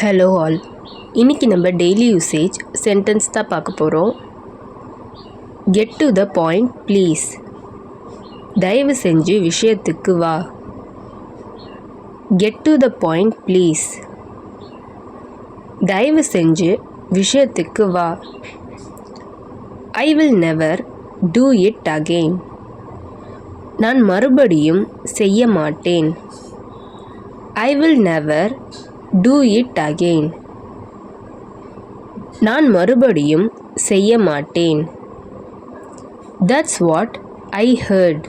Hello all. இன்றைக்கி நம்ம daily usage sentence தான் பார்க்க போகிறோம். Get to the point please. தயவு செஞ்சு விஷயத்துக்கு வா. Get to the point please. தயவு செஞ்சு விஷயத்துக்கு வா. I will never do it again. நான் மறுபடியும் செய்ய மாட்டேன். I will never do it again. நான் மறுபடியும் செய்ய மாட்டேன். That's what I heard.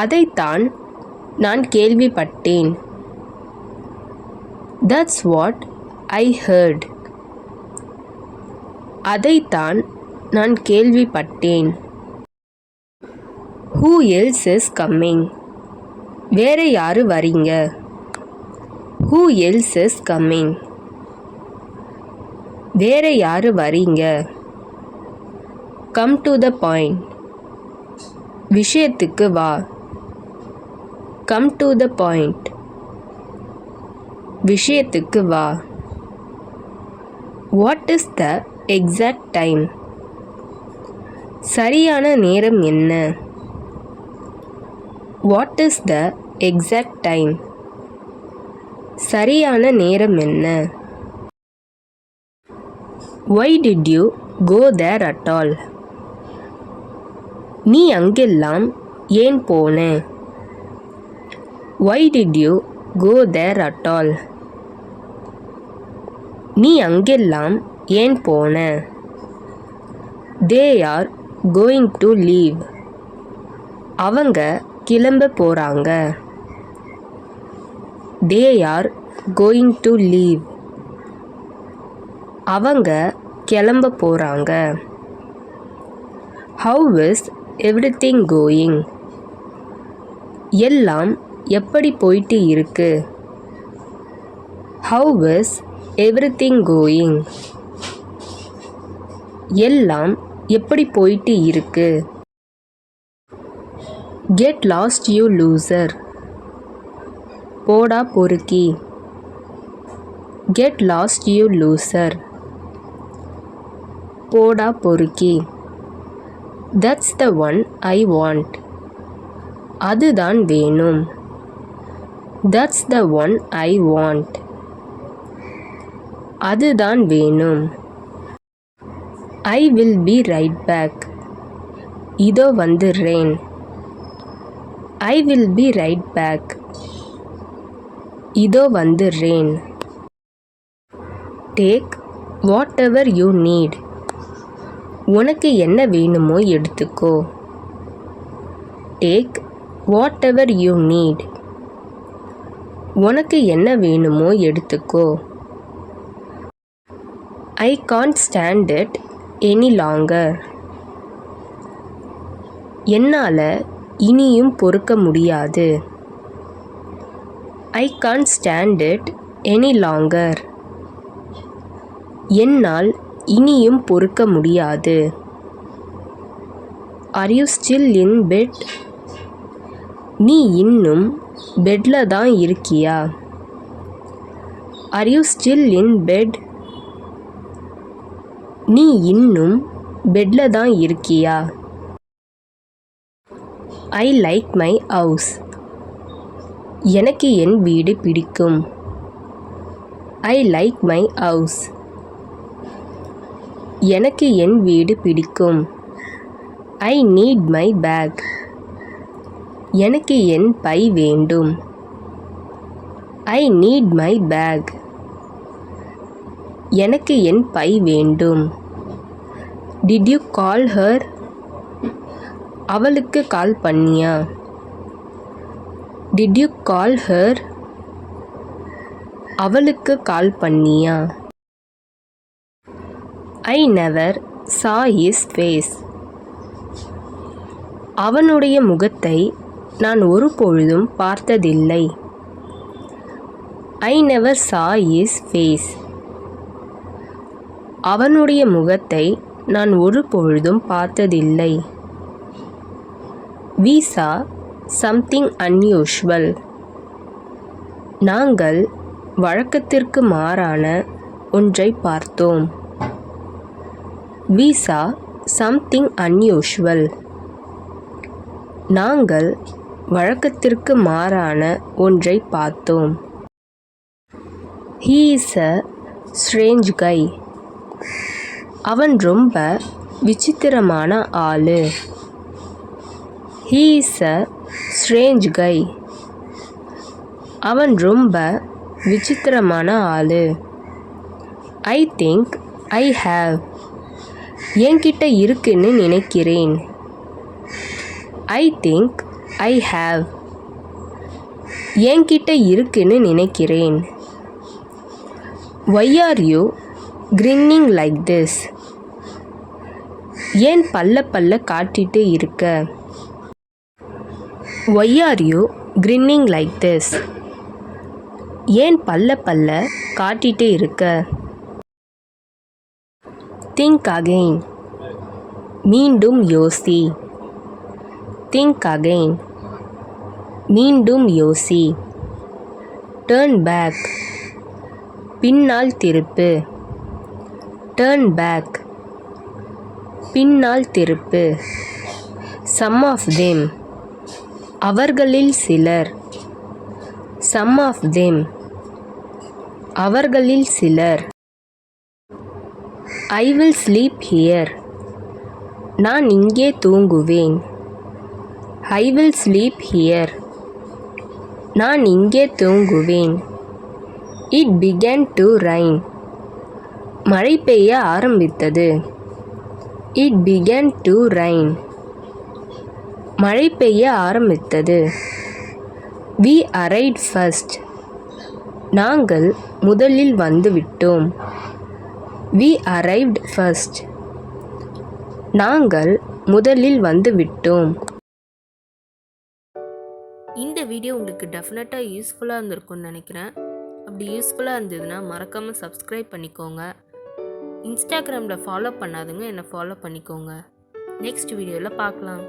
அதைத்தான் நான் கேள்விப்பட்டேன். That's what I heard. அதைத்தான் நான் கேள்விப்பட்டேன். Who else is coming? வேற யாரு வரீங்க? Who else is coming? வேற யாரு வரீங்க? Come to the point. விஷயத்துக்கு வா. Come to the point. விஷயத்துக்கு வா. What is the exact time? சரியான நேரம் என்ன? What is the exact time? சரியான நேரம் என்ன? Why did you go there at all? நீ அங்கெல்லாம் ஏன் போன? Why did you go there at all? நீ அங்கெல்லாம் ஏன் போன? They are going to leave. அவங்க கிளம்ப போறாங்க. They are going to leave. அவங்க கிளம்ப போறாங்க. How is everything going? எல்லாம் எப்படி போயிட்டு இருக்கு? How is everything going? எல்லாம் எப்படி போயிட்டு இருக்கு? Get lost you loser. போடா பொறுக்கி. Get lost you loser. போடா பொறுக்கி. That's the one I want. அதுதான் வேணும். That's the one I want. அதுதான் வேணும். I will be right back. இதோ வந்துடுறேன். I will be right back. இதோ வந்துடுறேன். Take whatever you need. உனக்கு என்ன வேணுமோ எடுத்துக்கோ. Take whatever you need. உனக்கு என்ன வேணுமோ எடுத்துக்கோ. I can't stand it any longer. என்னால இனியும் பொறுக்க முடியாது. I can't stand it any longer. என்னால் இனியும் பொறுக்க முடியாது. Are you still in bed? நீ இன்னும் பெட்ல தான் இருக்கியா? Are you still in bed? நீ இன்னும் பெட்ல தான் இருக்கியா? I like my house. எனக்கு என் வீடு பிடிக்கும். I like my house. எனக்கு என் வீடு பிடிக்கும். I need my bag. எனக்கு என் பை வேண்டும். I need my bag. எனக்கு என் பை வேண்டும். Did you call her? அவளுக்கு கால் பண்ணியா? Did you call her? அவளுக்கு கால் பண்ணியா? I never saw his face. அவனுடைய முகத்தை நான் ஒருபொழுதும் பார்த்ததில்லை. I never saw his face. அவனுடைய முகத்தை நான் ஒருபொழுதும் பார்த்ததில்லை. We saw something unusual. நாங்கள் வழக்கத்திற்கு மாறான ஒன்றை பார்த்தோம். We saw something unusual. நாங்கள் வழக்கத்திற்கு மாறான ஒன்றை பார்த்தோம். He is a strange guy. அவன் ரொம்ப விசித்திரமான ஆளு. He is a strange guy. அவன் ரொம்ப விசித்திரமான ஆளு. I think I have. என்கிட்ட இருக்குன்னு நினைக்கிறேன். I think I have. என்கிட்ட இருக்குன்னு நினைக்கிறேன். Why are you grinning like this? ஏன் பல்ல காட்டிட்டு இருக்க? Why are you grinning like this? ஏன் பல்ல காட்டிட்டு இருக்க? Think again. மீண்டும் யோசி. Think again. மீண்டும் யோசி. Turn back. பின்னால் திருப்பு. Turn back. பின்னால் திருப்பு. Some of them. அவர்களில் சிலர். Some of them. அவர்களில் சிலர். I will sleep here. நான் இங்கே தூங்குவேன். I will sleep here. நான் இங்கே தூங்குவேன். It began to rain. மழை பெய்ய ஆரம்பித்தது. It began to rain. மழை பெய்ய ஆரம்பித்தது. We arrived first. நாங்கள் முதலில் வந்துவிட்டோம். We arrived first. நாங்கள் முதலில் வந்துவிட்டோம். இந்த வீடியோ உங்களுக்கு டெஃபினட்டாக யூஸ்ஃபுல்லாக இருந்திருக்கும்னு நினைக்கிறேன். அப்படி யூஸ்ஃபுல்லாக இருந்ததுன்னா மறக்காமல் சப்ஸ்கிரைப் பண்ணிக்கோங்க. இன்ஸ்டாகிராமில் ஃபாலோ பண்ணாதுங்க, என்னை ஃபாலோ பண்ணிக்கோங்க. நெக்ஸ்ட் வீடியோவில் பார்க்கலாம்.